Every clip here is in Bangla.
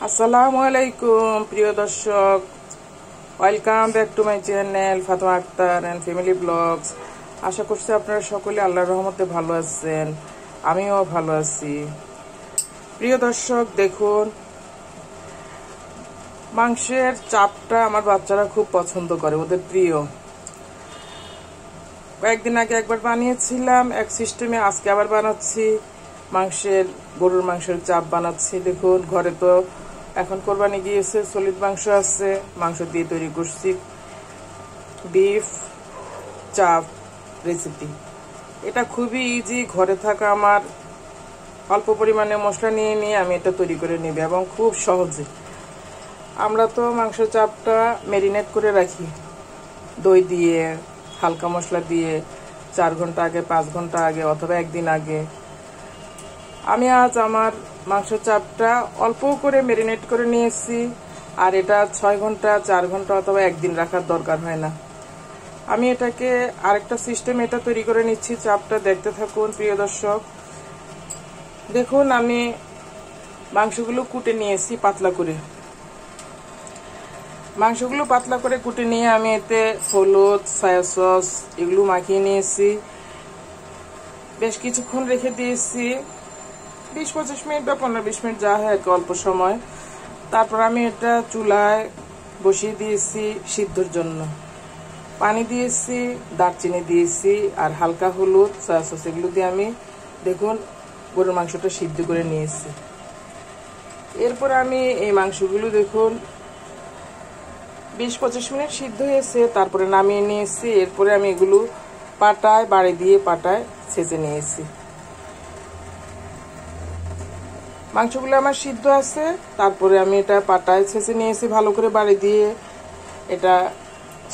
আসসালামু আলাইকুম প্রিয় দর্শক, welcome back to my channel Fatema Akter and family vlogs. আশা করছি আপনারা সকলে আল্লাহর রহমতে ভালো আছেন, আমিও ভালো আছি। প্রিয় দর্শক, দেখুন, মাংসের চাপটা আমার বাচ্চারা খুব পছন্দ করে, ওদের প্রিয়। কয়েকদিন আগে একবার বানিয়েছিলাম এক সিস্টেমে, আজকে আবার বানাচ্ছি। গরুর মাংসের চাপ বানাচ্ছি। দেখুন, ঘরে তো এখন কোরবানি গিয়েছে, সলিড মাংস আছে, মাংস দিয়ে তৈরি করছি বিফ চাপ রেসিপি। এটা খুবই ইজি, ঘরে থাকা আমার অল্প পরিমাণে মশলা নিয়ে আমি এটা তৈরি করে নিব এবং খুব সহজে। আমরা তো মাংস চাপটা ম্যারিনেট করে রাখি দই দিয়ে, হালকা মশলা দিয়ে 4 ঘন্টা আগে, 5 ঘন্টা আগে অথবা একদিন আগে। আমি আজ আমার মাংস চাপটা অল্প করে ম্যারিনেট করে নিয়েছি, আর এটা 6 ঘন্টা, 4 ঘন্টা অথবা একদিন রাখার দরকার হয় না। আমি এটাকে আরেকটা সিস্টেম এটা তৈরি করে নিচ্ছি। চাপটা দেখতে থাকুন প্রিয় দর্শক। দেখুন, আমি মাংসগুলো কুটে নিয়েছি পাতলা করে। মাংসগুলো পাতলা করে কুটে নিয়ে আমি এতে হলুদ, সয়া সস এগুলো মাখিয়ে নিয়েছি। বেশ কিছুক্ষণ রেখে দিয়েছি, 20-25 মিনিট বা 15-20 মিনিট, যা হয় আর কি, অল্প সময়। তারপর আমি এটা চুলায় বসিয়ে দিয়েছি সিদ্ধর জন্য। পানি দিয়েছি, দারচিনি দিয়েছি, আর হালকা হলুদ, সয়া সস এগুলো দিয়ে আমি, দেখুন, গরুর মাংসটা সিদ্ধ করে নিয়েছি। এরপর আমি এই মাংসগুলো, দেখুন, 20-25 মিনিট সিদ্ধ হয়েছে, তারপরে নামিয়ে নিয়েছি। এরপরে আমি এগুলো পাটায়, বাড়ি দিয়ে পাটায় ছেঁচে নিয়েছি। মাংসগুলো আমার সিদ্ধ আছে, তারপরে আমি এটা পাটায় ছেঁচে নিয়েছি ভালো করে বাড়ি দিয়ে। এটা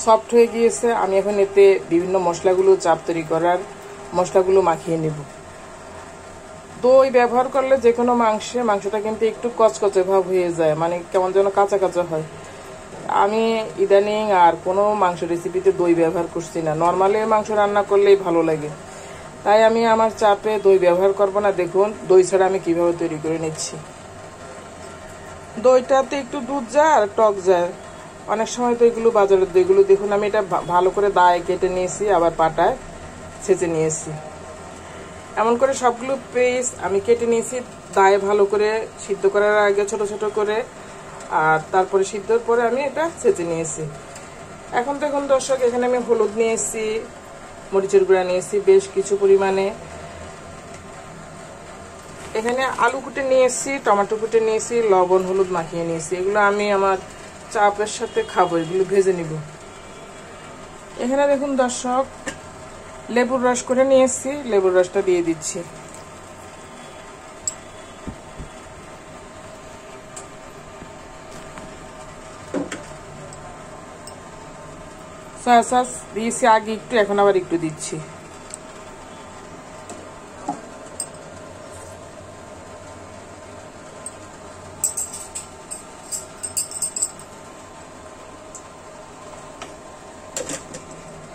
সফট হয়ে গিয়েছে। আমি এখন এতে বিভিন্ন মশলাগুলো, চাপ তৈরি করার মশলাগুলো মাখিয়ে নেব। দই ব্যবহার করলে যে কোনো মাংসটা কিন্তু একটু কচকচে ভাব হয়ে যায়, মানে কেমন যেন কাঁচা কাঁচা হয়। আমি ইদানিং আর কোনো মাংস রেসিপিতে দই ব্যবহার করছি না, নর্মালি মাংস রান্না করলেই ভালো লাগে। তাই আমি আমার চাপে দই ব্যবহার করব না। দেখুন, দই ছাড়া আমি কিভাবে তৈরি করে নিচ্ছি। দইটাতে একটু দুধ যায় আর টক যায়, অনেক সময় তো এগুলো বাজারের দইগুলো। দেখুন, আমি এটা ভালো করে দায়ে কেটে নিয়েছি, আবার পাটায় ছেঁচে নিয়েছি। এমন করে সবগুলো পিস আমি কেটে নিয়েছি, দায়ে ভালো করে সিদ্ধ করার আগে ছোট ছোট করে, আর তারপরে সিদ্ধর পরে আমি এটা ছেঁচে নিয়েছি। এখন দেখুন দর্শক, এখানে আমি হলুদ নিয়েছি, মরিচের গুঁড়া নিয়েছি বেশ কিছু পরিমাণে। এখানে আলু কুটে নিয়েছি, টমেটো কুটে নিয়েছি, লবণ হলুদ মাখিয়ে নিয়েছি। এগুলো আমি আমার চাপের সাথে খাবো, এগুলো ভেজে নিব। এখানে দেখুন দর্শক, লেবুর রস করে নিয়েছি, লেবুর রসটা দিয়ে দিচ্ছি। সয়া সস দিয়েছি আগে একটু, এখন আবার একটু দিচ্ছি।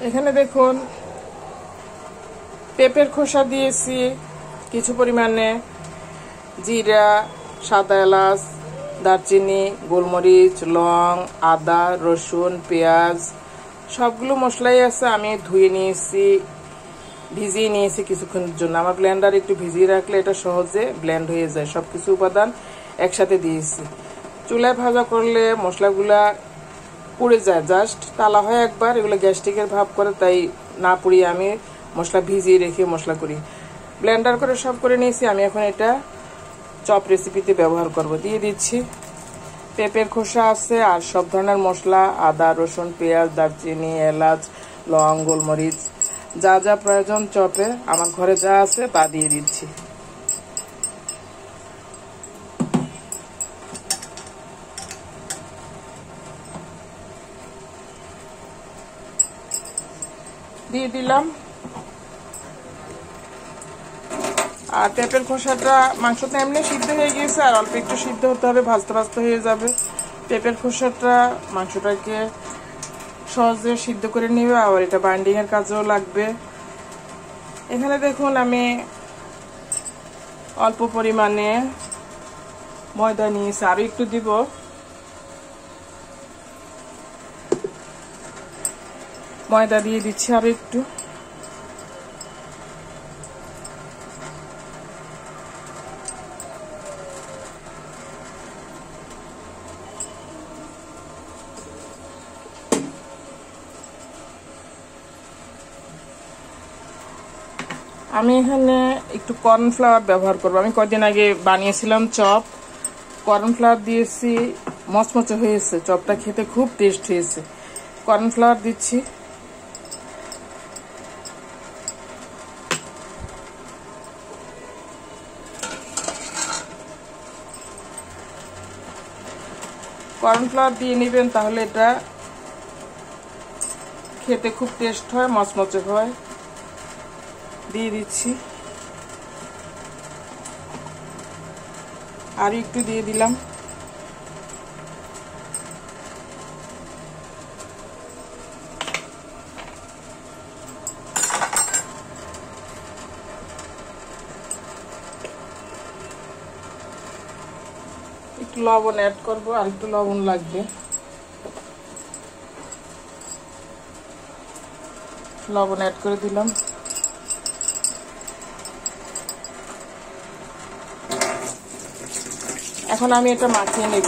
এখানে দেখুন, পেঁপের খোসা দিয়েছি কিছু পরিমাণে, জিরা, সাদা এলাচ, দারচিনি, গোলমরিচ, লং, আদা, রসুন, পেঁয়াজ সবগুলো মশলাই আছে। আমি ধুয়ে নিয়েছি, ভিজিয়ে নিয়েছি কিছুক্ষণের জন্য। আমার ব্লেন্ডার একটু ভিজিয়ে রাখলে এটা সহজে ব্লেন্ড হয়ে যায়। সবকিছু উপাদান একসাথে দিয়েছি। চুলায় ভাজা করলে মশলাগুলা পুড়ে যায়, জাস্ট তালা হয় একবার, এগুলো গ্যাস্ট্রিকের ভাব করে, তাই না পুড়িয়ে আমি মশলা ভিজিয়ে রেখে মশলা করি। ব্লেন্ডার করে সব করে নিয়েছি। আমি এখন এটা চপ রেসিপিতে ব্যবহার করব। দিয়ে দিচ্ছি, পেঁপের খোসা আছে আর সব ধরনের মশলা, আদা, রসুন, পেঁয়াজ, দারচিনি, এলাচ, লং, গোলমরিচ, যা যা প্রয়োজন চপে আমার ঘরে যা আছে তা দিয়ে দিচ্ছি। দিয়ে দিলাম। আর পেঁপের খোসাটা, মাংসটা এমনি সিদ্ধ হয়ে গিয়েছে, আর অল্প একটু সিদ্ধ হতে হবে, ভাজতে ভাজতে হয়ে যাবে। পেঁপের খোসাটা মাংসটাকে সহজে সিদ্ধ করে নিবে, আর এটা বাইন্ডিং এর কাজেও লাগবে। এখানে দেখুন, আমি অল্প পরিমাণে ময়দা নিয়েছি, আরো একটু দিব। ময়দা দিয়ে দিচ্ছি আরো একটু। আমি এখানে একটু কর্নফ্লাওয়ার ব্যবহার করব। আমি কয়েকদিন আগে বানিয়েছিলাম চপ, কর্নফ্লাওয়ার দিয়েছি, মচমচে হয়েছে, চপটা খেতে খুব টেস্ট হয়েছে। কর্নফ্লাওয়ার দিচ্ছি। কর্নফ্লাওয়ার দিয়ে নেবেন, তাহলে এটা খেতে খুব টেস্ট হয়, মচমচে হয়। দিয়ে দিচ্ছি, আর একটু দিয়ে দিলাম। একটু লবণ অ্যাড করবো, আর একটু লবণ লাগবে। লবণ অ্যাড করে দিলাম। এখন আমি এটা মাখিয়ে নেব।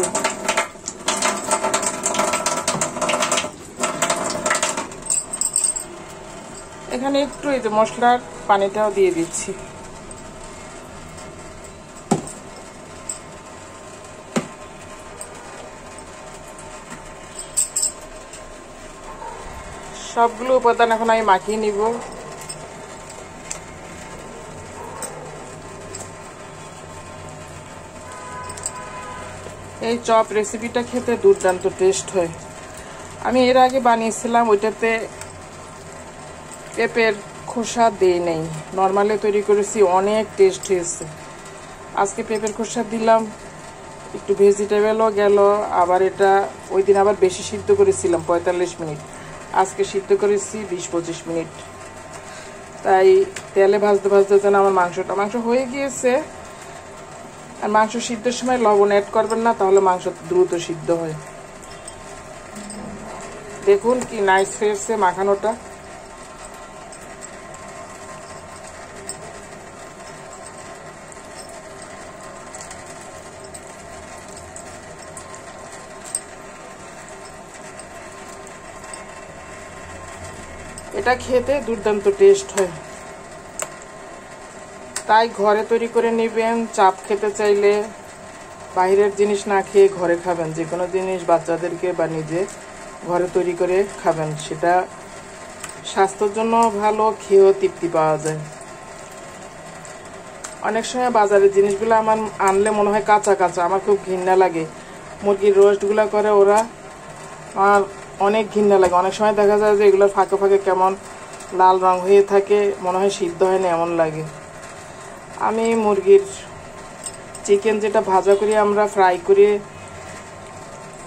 এখানে একটু এই যে মশলার পানিটাও দিয়ে দিচ্ছি। সবগুলো উপাদান এখন আমি মাখিয়ে নিব। এই চপ রেসিপিটা খেতে দুর্দান্ত টেস্ট হয়। আমি এর আগে বানিয়েছিলাম, ওইটাতে পেঁপের খোসা দেই নেই, নর্মালি তৈরি করেছি, অনেক টেস্ট হয়েছে। আজকে পেঁপের খোসা দিলাম, একটু ভেজিটেবলও গেল। আবার এটা ওই দিন আবার বেশি সিদ্ধ করেছিলাম, 45 মিনিট, আজকে সিদ্ধ করেছি 20-25 মিনিট। তাই তেলে ভাজতে ভাজতে যেন আমার মাংস হয়ে গিয়েছে। আর মাংস সিদ্ধের সময় লবণ অ্যাড করবেন না, তাহলে মাংস দ্রুত সিদ্ধ হয়। দেখুন কি নাইস হয়েছে মাখানোটা। এটা খেতে দুর্দান্ত টেস্ট হয়। তাই ঘরে তৈরি করে নেবেন। চাপ খেতে চাইলে বাইরের জিনিস না খেয়ে ঘরে খাবেন। যে কোনো জিনিস বাচ্চাদেরকে বা নিজে ঘরে তৈরি করে খাবেন, সেটা স্বাস্থ্যের জন্য ভালো, খেয়েও তৃপ্তি পাওয়া যায়। অনেক সময় বাজারের জিনিসগুলো আমার আনলে মনে হয় কাঁচা কাঁচা, আমার খুব ঘৃণা লাগে। মুরগির রোস্টগুলো করে ওরা, আমার অনেক ঘৃণা লাগে। অনেক সময় দেখা যায় যে এগুলোর ফাঁকে ফাঁকে কেমন লাল রং হয়ে থাকে, মনে হয় সিদ্ধ হয় না এমন লাগে। আমি মুরগির চিকেন যেটা ভাজা করি আমরা, ফ্রাই করে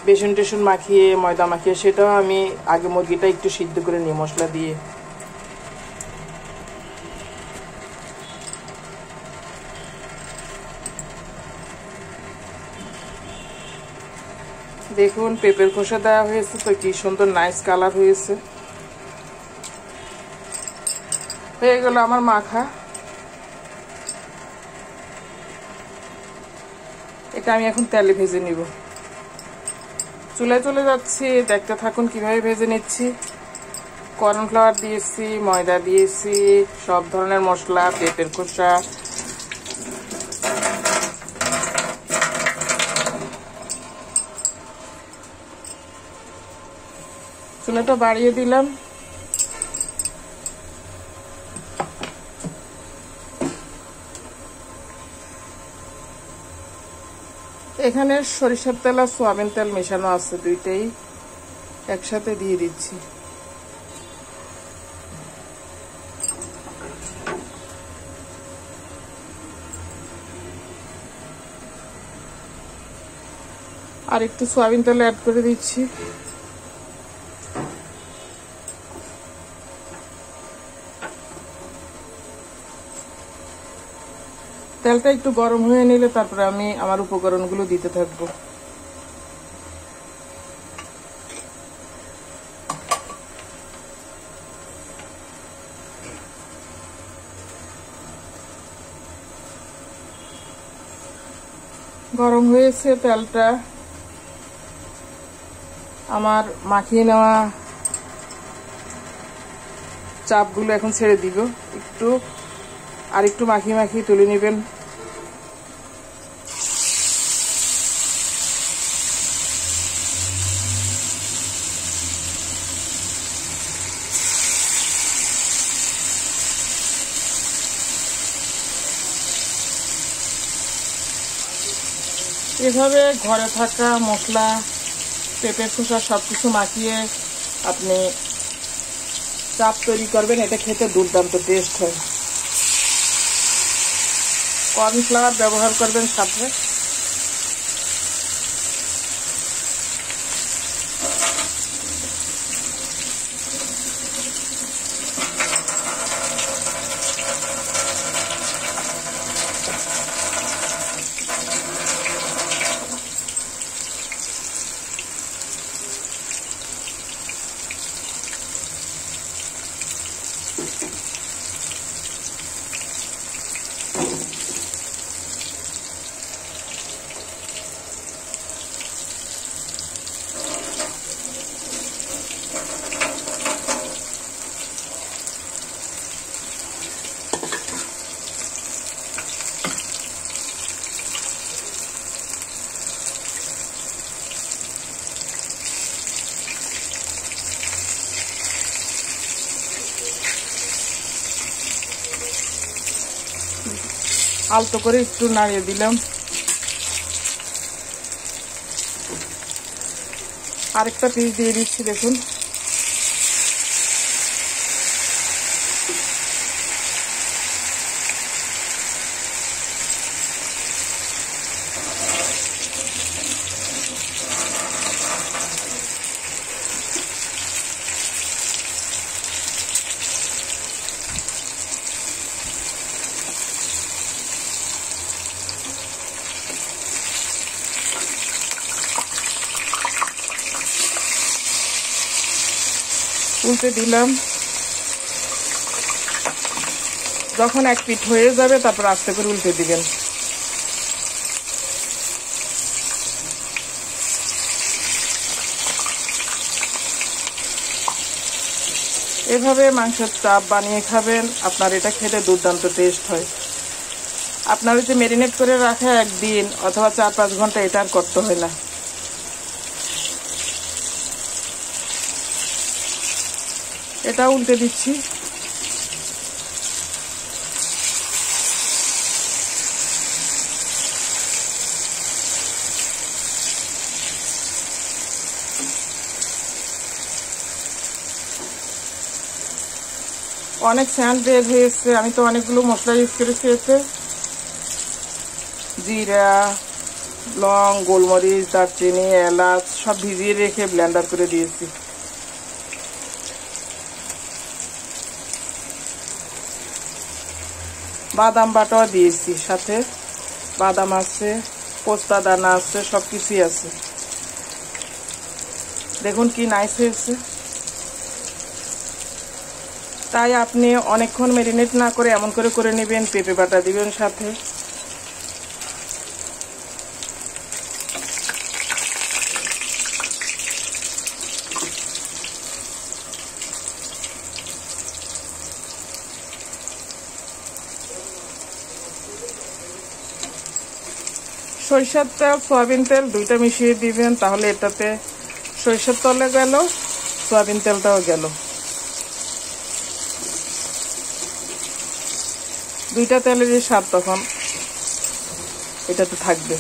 বেসন টেসন মাখিয়ে ময়দা মাখিয়ে, সেটাও আমি আগে মুরগিটা একটু সিদ্ধ করে নিই মশলা দিয়ে। দেখুন পেঁপের খোসা দেওয়া হয়েছে তো কি সুন্দর নাইস কালার হয়েছে। হয়ে গেল আমার মাখা। এটা আমি এখন তেলে ভেজে নিব। চুলায় চলে যাচ্ছি, দেখতে থাকুন কিভাবে ভেজে নিচ্ছি। কর্নফ্লাওয়ার দিয়েছি, ময়দা দিয়েছি, সব ধরনের মশলা, পেঁপের খোসা। চুলাটা বাড়িয়ে দিলাম। এখানে সরিষার তেল আর সয়াবিন তেল মেশানো আছে, দুইটাই একসাথে দিয়ে দিচ্ছি। আর একটু সয়াবিন তেল অ্যাড করে দিচ্ছি। তেলটা একটু গরম হয়ে নিলে তারপরে আমি আমার উপকরণগুলো দিতে থাকবো। গরম হয়েছে তেলটা, আমার মাখিয়ে নেওয়া চাপগুলো এখন ছেড়ে দিব। আর একটু মাখিয়ে মাখিয়ে তুলে নেবেন। এভাবে ঘরে থাকা মশলা, পেঁপের খোসা সবকিছু মাখিয়ে আপনি চাপ তৈরি করবেন, এটা খেতে দুর্দান্ত টেস্ট হয়। কর্নফ্লাওয়ার ব্যবহার করবেন সাথে। আলতো করে একটু নাড়িয়ে দিলাম। আরেকটা পিস দিয়ে দিচ্ছি, দেখুন। উল্টে দিলাম। যখন এক পিঠ হয়ে যাবে তারপর আস্তে করে উল্টে দিবেন। এভাবে মাংসের চাপ বানিয়ে খাবেন, আপনার এটা খেতে দুর্দান্ত টেস্ট হয়। আপনার যে ম্যারিনেট করে রাখা একদিন অথবা 4-5 ঘন্টা, এটা আর করতে হয় না। এটা উল্টে দিচ্ছি। অনেক স্যান্ড বের হয়েছে, আমি তো অনেকগুলো মশলা ইউজ করেছি। এতে জিরা, লং, গোলমরিচ, দারচিনি, এলাচ সব ভিজিয়ে রেখে ব্লেন্ডার করে দিয়েছি। বাদাম বাটাও দিয়েছি, সাথে বাদাম আছে, পোস্তা দানা আছে, সবকিছুই আছে। দেখুন কি নাইস হয়েছে। তাই আপনি অনেকক্ষণ ম্যারিনেট না করে এমন করে করে নেবেন। পেঁপে বাটা দিবেন সাথে। সরিষার তেল, সয়াবিন তেল দুইটা মিশিয়ে দিবেন, তাহলে এটাতে সরিষার তেলও গেল, সয়াবিন তেলটাও গেল। দুইটা তেলেরই স্বাদ তখন এটাতে থাকবে।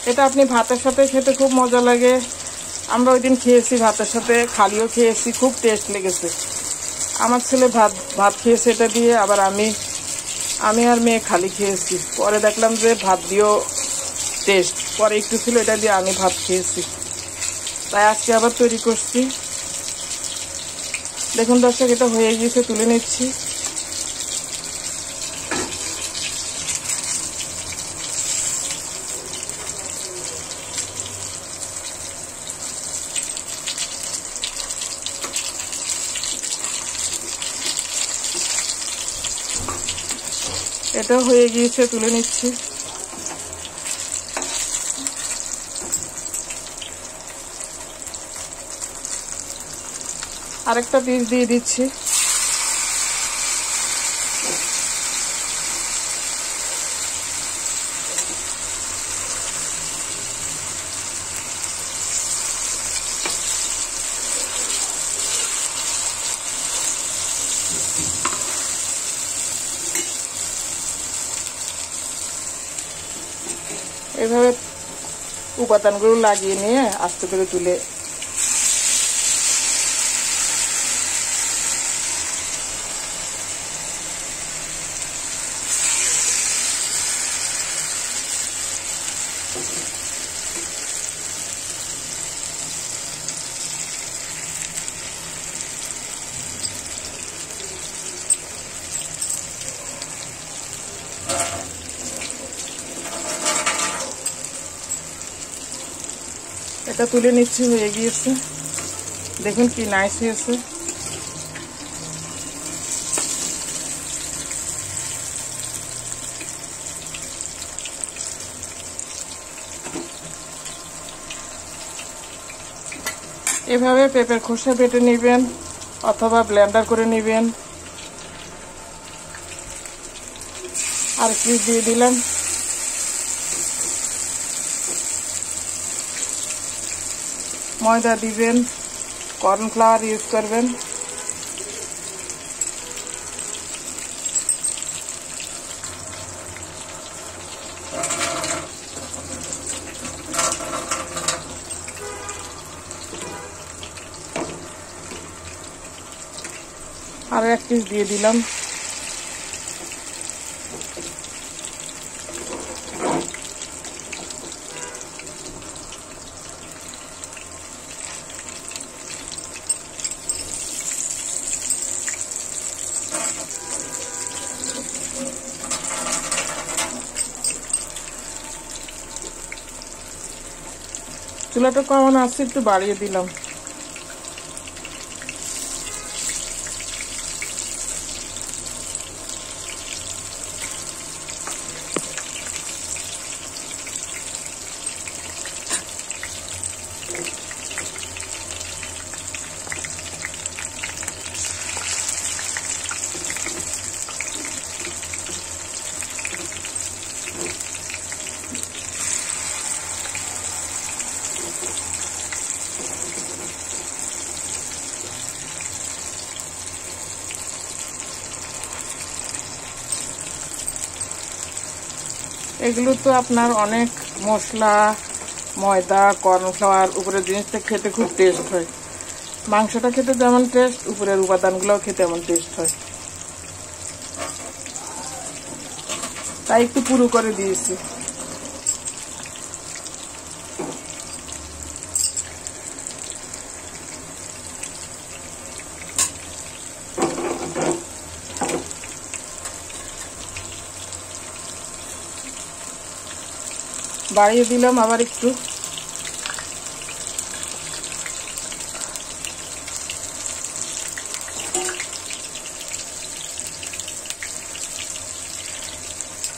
এটা আপনি ভাতের সাথে খেতে খুব মজা লাগে। আমরা ওই দিন খেয়েছি ভাতের সাথে, খালিও খেয়েছি, খুব টেস্ট লেগেছে। আমার ছেলে ভাত খেয়েছে এটা দিয়ে, আবার আমি আর মেয়ে খালি খেয়েছি। পরে দেখলাম যে ভাত দিয়েও টেস্ট। পরে একটু ছিল, এটা দিয়ে আমি ভাত খেয়েছি, তাই আজকে আবার তৈরি করছি। দেখুন দর্শক, এটা হয়ে গিয়েছে, তুলে নিচ্ছি। এটা হয়ে গিয়েছে, তুলে নিচ্ছি। আরেকটা পিস দিয়ে দিচ্ছি। এভাবে উপাদানগুলো লাগিয়ে নিয়ে আস্তে করে তুলে এটা তুলে নিচ্ছি। হয়ে গিয়েছে, দেখুন কি নাইস হয়েছে। এভাবে পেঁপের খোসা বেটে নেবেন অথবা ব্লেন্ডার করে নেবেন। আর কি দিয়ে দিলাম, ময়দা দিবেন, কর্নফ্লাওয়ার ইউজ করবেন। আর এক পিস দিয়ে দিলাম। চুলাটা কমানো আছে, একটু বাড়িয়ে দিলাম। এগুলো তো আপনার অনেক মশলা, ময়দা, কর্নফ্লাওয়ার উপরের জিনিসটা খেতে খুব টেস্ট হয়। মাংসটা খেতে যেমন টেস্ট, উপরের উপাদানগুলোও খেতে এমন টেস্ট হয়। তাই একটু পুরো করে দিয়েছি। বাড়িয়ে দিলাম আবার একটু।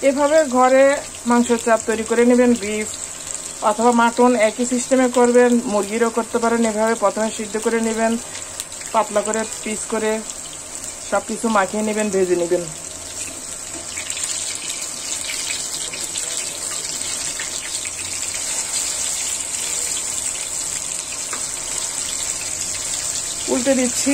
এভাবে ঘরে মাংসের চাপ তৈরি করে নেবেন। বিফ অথবা মাটন একই সিস্টেমে করবেন, মুরগিরও করতে পারেন। এভাবে প্রথমে সিদ্ধ করে নেবেন, পাতলা করে পিস করে সব কিছু মাখিয়ে নেবেন, ভেজে নেবেন। উল্টে দিচ্ছি।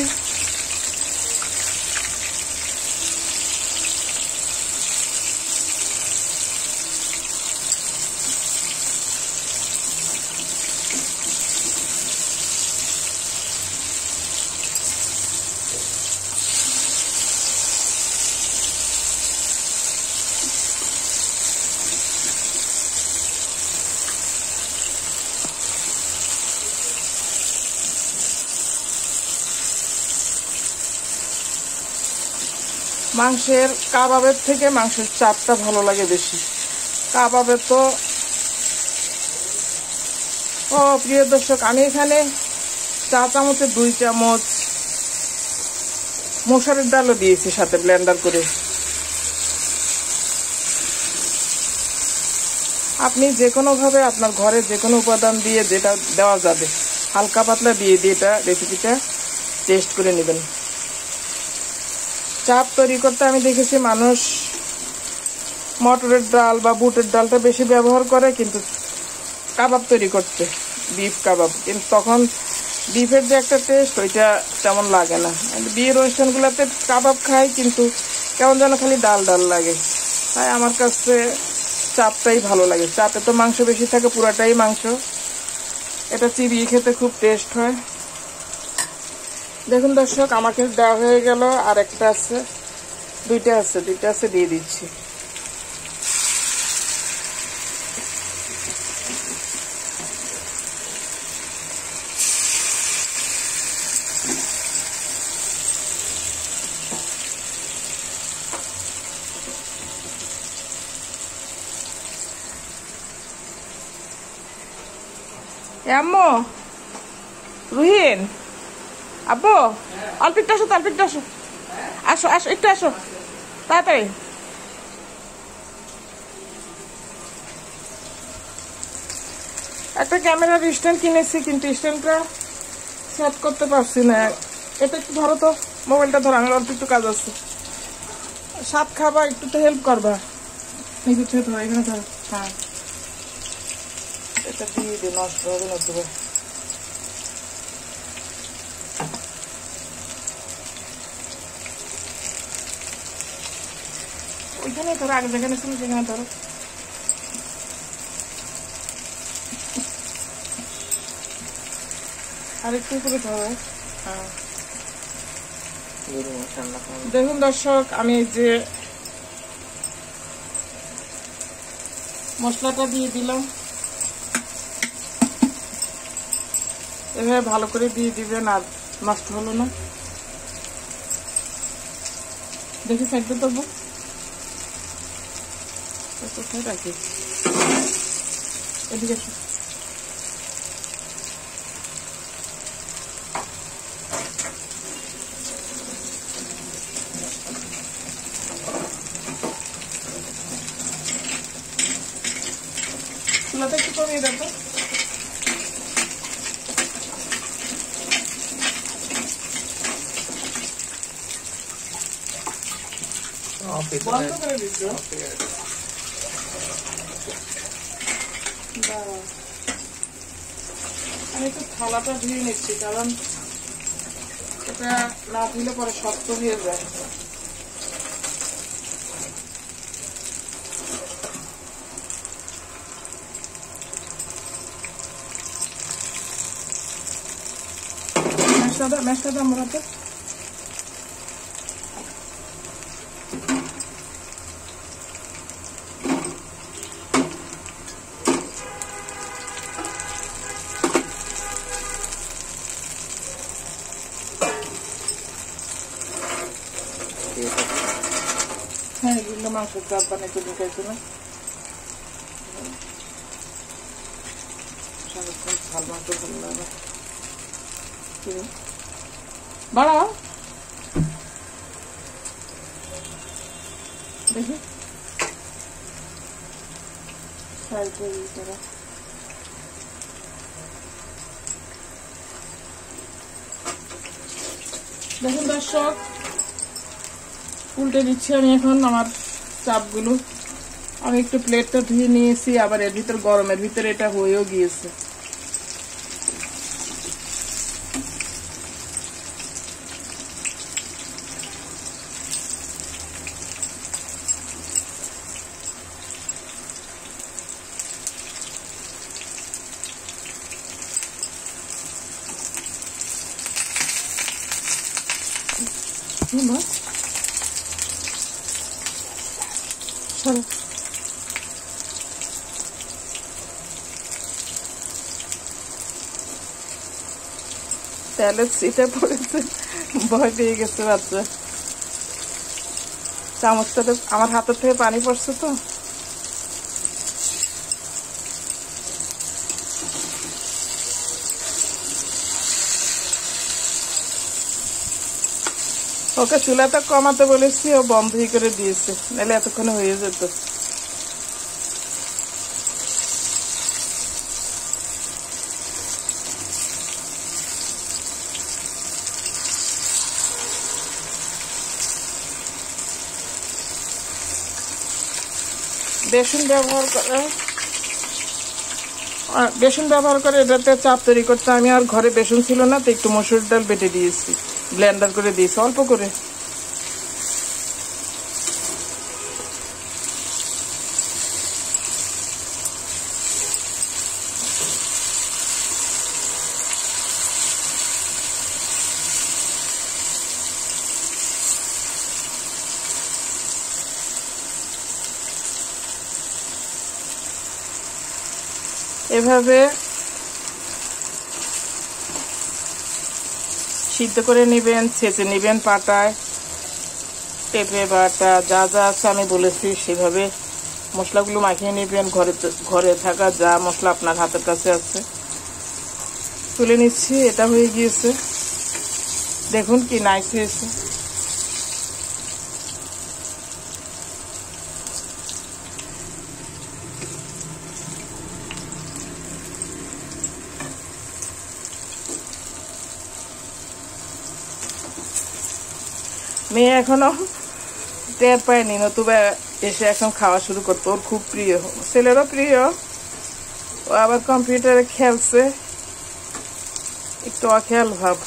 মাংসের কাবাবের থেকে মাংসের চাপটা ভালো লাগে বেশি। কাবাবে তো প্রিয় দর্শক, আমি এখানে চা চামচে 2 চামচ মসুরের ডালও দিয়েছি সাথে ব্লেন্ডার করে। আপনি যে কোনোভাবে আপনার ঘরে যে কোনো উপাদান দিয়ে যেটা দেওয়া যাবে হালকা পাতলা দিয়ে এটা রেসিপিটা টেস্ট করে নেবেন। চাপ তৈরি করতে আমি দেখেছি মানুষ মটরের ডাল বা বুটের ডালটা বেশি ব্যবহার করে, কিন্তু কাবাব তৈরি করতে বিফ কাবাব, কিন্তু তখন বিফের যে একটা টেস্ট ওইটা তেমন লাগে না। বিয়ের অনুষ্ঠানগুলোতে কাবাব খাই কিন্তু কেমন যেন খালি ডাল ডাল লাগে, তাই আমার কাছে চাপটাই ভালো লাগে। চাপে তো মাংস বেশি থাকে, পুরাটাই মাংস, এটা চিবিয়ে খেতে খুব টেস্ট হয়। দেখুন দর্শক, আমাকে দেওয়া হয়ে গেল, আর একটা আছে, দুইটা আছে দিয়ে দিচ্ছি। আম্মু, রুহিন, আব্বু, অল্প একটু আসো, আসো আসো, একটু আসো তাড়াতাড়ি। একটা ক্যামেরার স্ট্যান্ড কিনেছি, কিন্তু স্ট্যান্ডটা সেট করতে পারছি না। এটা একটু ধরো তো, মোবাইলটা ধরো, আমার অল্প একটু কাজ আছে। সাত খাবা, একটু তো হেল্প করবা। ধরো, এখানে ধরো। হ্যাঁ, এটা দিয়ে দিই, নষ্ট হবে না দেবে। ওইখানে ধরো, আগে যেখানে ছিল সেখানে ধরো। আর একটু করে ধরো। হ্যাঁ, দেখুন দর্শক, আমি যে মশলাটা দিয়ে দিলাম, এভাবে ভালো করে দিয়ে দিবেন, আর নষ্ট হলো না। দেখি সাইডটা দেবো, কোথায় রাখি, এদিকে চুলাটা একটু কমিয়ে দেবো। বন্ধ করে দিচ্ছ। আমি একটু থালাটা ধুয়ে নিচ্ছি, কারণ এটা না ধুলে পরে শক্ত হয়ে যায়। ম্যাশটা দাম মোড়াতে হ্যাঁ, এগুলো মাংসের চাপ বানাইতে ঢুকাইছে না, সারাক্ষণ ঝাল মাংস ভালো লাগে। বাড়াও দেখি, দেখুন দর্শক, উল্টে দিচ্ছি আমি এখন আমার চাপগুলো। আমি একটু প্লেটটা ধুয়ে নিয়েছি, আবার এর ভিতর গরমের ভিতরে এটা হয়েও গিয়েছে। তেলের ছিটা পড়েছে, ভয় পেয়ে গেছে বাচ্চা। চামচটাতে আমার হাতের থেকে পানি পড়ছে তো। ওকে চুলাটা কমাতে বলেছি, ও বন্ধই করে দিয়েছে, নাহলে এতক্ষণে হয়ে যেত। বেসন ব্যবহার করে এটাতে চাপ তৈরি করতে। আমি আর ঘরে বেসন ছিল না, তো একটু মসুর ডাল বেটে দিয়েছি, ব্লেন্ডার করে দিয়েছি অল্প করে। এভাবে সিদ্ধ করে নেবেন, ছেঁচে নেবেন পাটায়। পেঁপে বাটা যা যা আছে আমি বলেছি সেভাবে মশলাগুলো মাখিয়ে নেবেন। ঘরে থাকা যা মশলা আপনার হাতের কাছে আছে তুলে নিচ্ছি। এটা হয়ে গিয়েছে, দেখুন কি নাইস হয়েছে। মেয়ে এখনো টের পায়নি, নতুবা এসে এখন খাওয়া শুরু করতো। ওর খুব প্রিয়, ছেলেরও প্রিয়। ও আবার কম্পিউটারে খেলছে, একটু অখেয়াল ভাব।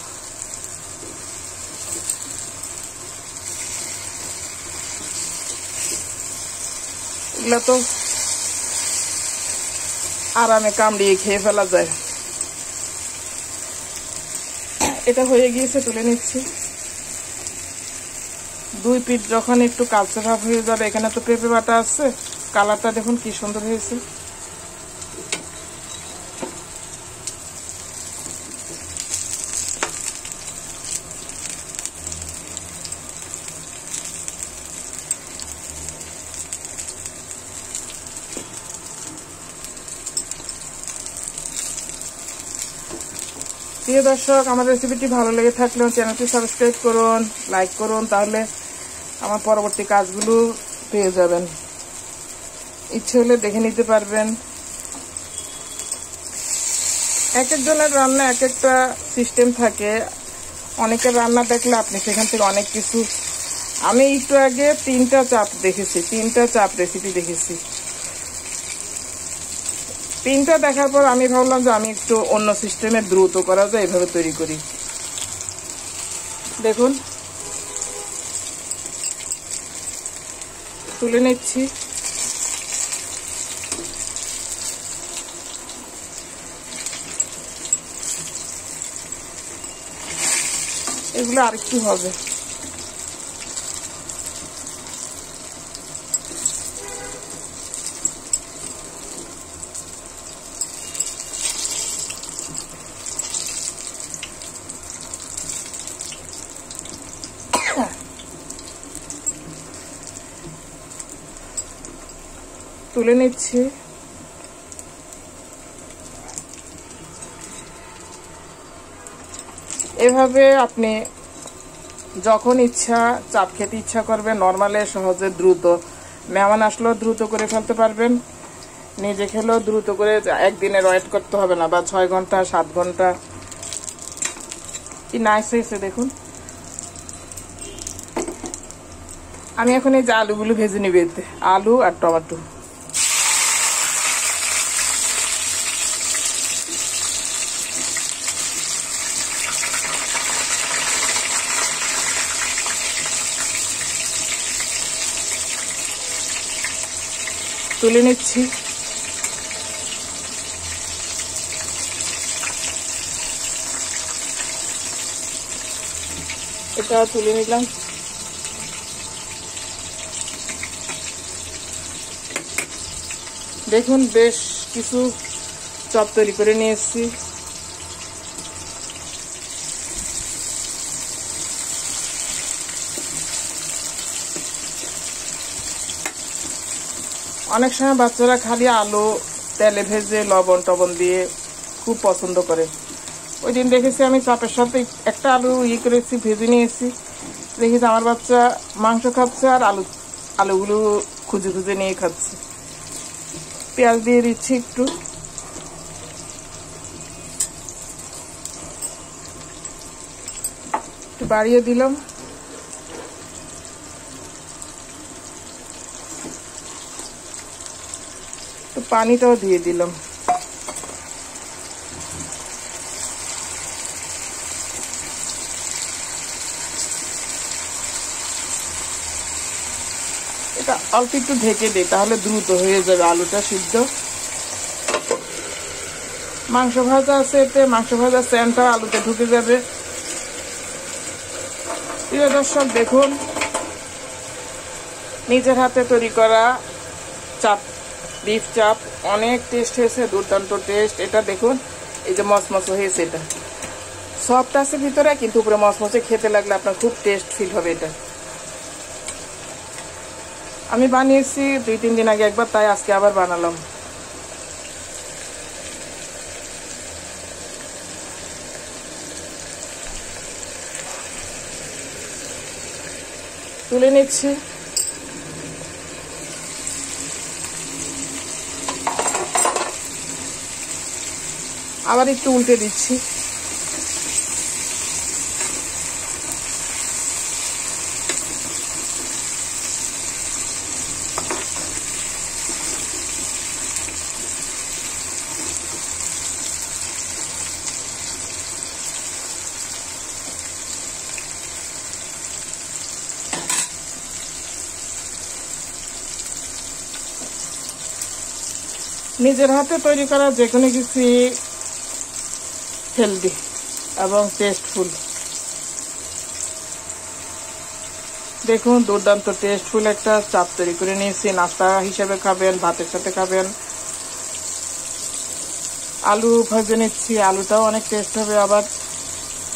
এগুলা তো আরামে কামড়িয়ে খেয়ে ফেলা যায়। এটা হয়ে গিয়েছে, তুলে নিচ্ছি। দুই পিঠ যখন একটু কালচে ভাব হয়ে যাবে, এখানে তো পেঁপে বাটা আছে, কালারটা দেখুন কি সুন্দর হয়েছে। প্রিয় দর্শক, আমার রেসিপিটি ভালো লেগে থাকলে চ্যানেলটি সাবস্ক্রাইব করুন, লাইক করুন, তাহলে আমার পরবর্তী কাজগুলো পেয়ে যাবেন। ইচ্ছে হলে দেখে নিতে পারবেন। এক একজনের রান্না এক একটা সিস্টেম থাকে, অনেকের রান্না দেখলে আপনি সেখান থেকে অনেক কিছু। আমি একটু আগে 3টা চাপ দেখেছি, 3টা চাপ রেসিপি দেখেছি। 3টা দেখার পর আমি ভাবলাম যে আমি একটু অন্য সিস্টেমে দ্রুত করা যায়, এভাবে তৈরি করি। দেখুন তুলে নিচ্ছি। এগুলো আরেকটু হবে। তুলে নিচ্ছি। এভাবে আপনি যখন ইচ্ছা চাপ খেতে ইচ্ছা করবে, নর্মালে সহজে দ্রুত, মেহমান আসলেও দ্রুত করে ফেলতে পারবেন, নিজে খেলেও দ্রুত করে। একদিনের ওয়েট করতে হবে না, বা 6 ঘন্টা 7 ঘন্টা। কি নাইস হয়েছে দেখুন। আমি এখন এই যে আলুগুলো ভেজে নিব, এতে আলু আর টমেটো। তুলে নিচ্ছি। এটা তুলে নিলাম। দেখুন বেশ কিছু চপ তৈরি করে নিয়ে এসেছি। অনেক সময় বাচ্চারা খালি আলু তেলে ভেজে লবণ টবণ দিয়ে খুব পছন্দ করে। ওই দিন দেখেছি আমি চাপের সাথে একটা আলু করেছি, ভেজে নিয়েছি। দেখেছি আমার বাচ্চা মাংস খাচ্ছে আর আলুগুলো খুঁজে খুঁজে নিয়ে খাচ্ছে। পেঁয়াজ দিয়ে দিচ্ছি একটু, বাড়িয়ে দিলাম। তো পানিটাও দিয়ে দিলাম। এটা অল্প একটু ঢেকে দিই, তাহলে দ্রুত হয়ে যাবে আলুটা সিদ্ধ। মাংস ভাজা আছে, এতে মাংস ভাজা সেন্টটা আলুতে ঢুকে যাবে। প্রিয় দর্শক, দেখুন নিজের হাতে তৈরি করা চাপ, বিফ চাপ অনেক টেস্ট হয়েছে, দুর্দান্ত টেস্ট। এটা দেখুন, এই যে মচমচে হয়েছে, এটা সফট আছে ভিতরে কিন্তু উপরে মচমচে, খেতে লাগলে আপনার খুব টেস্ট ফিল হবে। এটা আমি বানিয়েছি 2-3 দিন আগে একবার, তাই আজকে আবার বানালাম। তুলে নিচ্ছি। আবার একটু উল্টে দিচ্ছি। নিজের হাতে তৈরি করা যে কোনো কিছু হেলদি এবং টেস্টফুল। দেখুন দুর্দান্ত টেস্টফুল একটা চাপ তৈরি করে নিয়েছি। নাস্তা হিসেবে খাবেন, ভাতের সাথে খাবেন। আলু ভেজে নিচ্ছি, আলুটাও অনেক টেস্ট হবে। আবার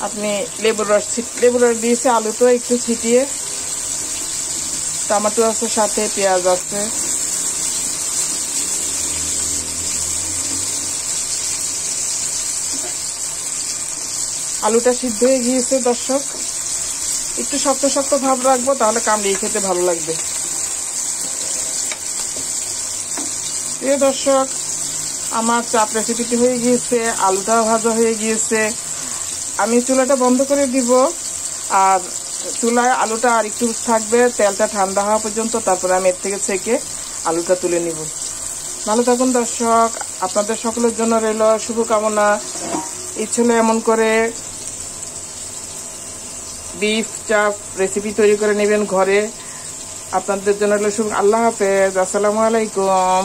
আপনি লেবুর রস দিয়েছি, আলুটাও একটু ছিটিয়ে। টমেটো আছে সাথে, পেঁয়াজ আছে। আলুটা সিদ্ধ হয়ে গিয়েছে দর্শক। একটু শক্ত শক্ত ভাব রাখবো, তাহলে কামড়িয়ে খেতে ভালো লাগবে। প্রিয় দর্শক, আমার চাপ রেসিপিটি হয়ে গিয়েছে, আলুটাও ভাজা হয়ে গিয়েছে। আমি চুলাটা বন্ধ করে দিব, আর চুলায় আলুটা আর একটু থাকবে, তেলটা ঠান্ডা হওয়া পর্যন্ত। তারপরে আমি এর থেকে ছেঁকে আলুটা তুলে নিব। ভালো থাকুন দর্শক, আপনাদের সকলের জন্য রইল শুভকামনা। ইচ্ছে হলে এমন করে বিফ চাপ রেসিপি তৈরি করে নেবেন ঘরে। আপনাদের জন্য রইল শুভ। আল্লাহ হাফেজ, আসসালামু আলাইকুম।